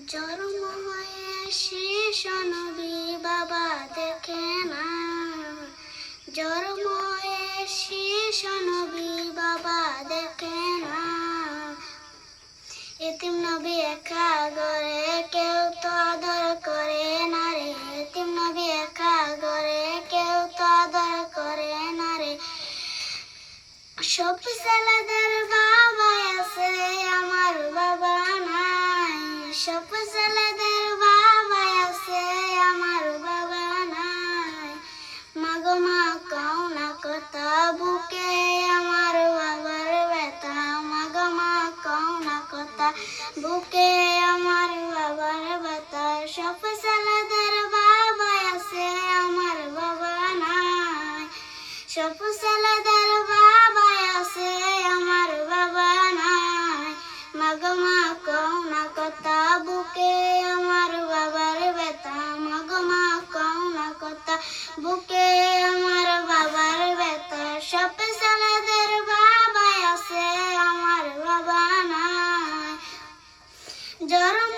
জন্ম হয়ে শেষ নবী বাবা দেখে না, জন্ম হয়ে শেষ নবী বাবা দেখে না। এতিম নবী একা ঘরে কেউ তো আদর করে না রে, এতিম নবী একা ঘরে কেউ তো আদর করে না রে। সব ছেলেদের বাবা আছে আমার বাবা নাই, সব ছেলেদের বাবা আছে আমার বাবা নাই। মাগো মা কও না কথা বুকে আমার বাবার ব্যথা, মাগো মা কও না কথা বুকে আমার বাবার ব্যথা। সব ছেলেদের বাবা আছে আমার বাবা নাই, সব ছেলেদের বাবা আছে আমার বাবা নাই। মাগো মা কও না কথা বুকে আমার বাবার ব্যথা, মাগো মা কও না কথা বুকে আমার বাবার ব্যথা। সব ছেলেদের বাবা আছে আমার বাবা নাই। জন্ম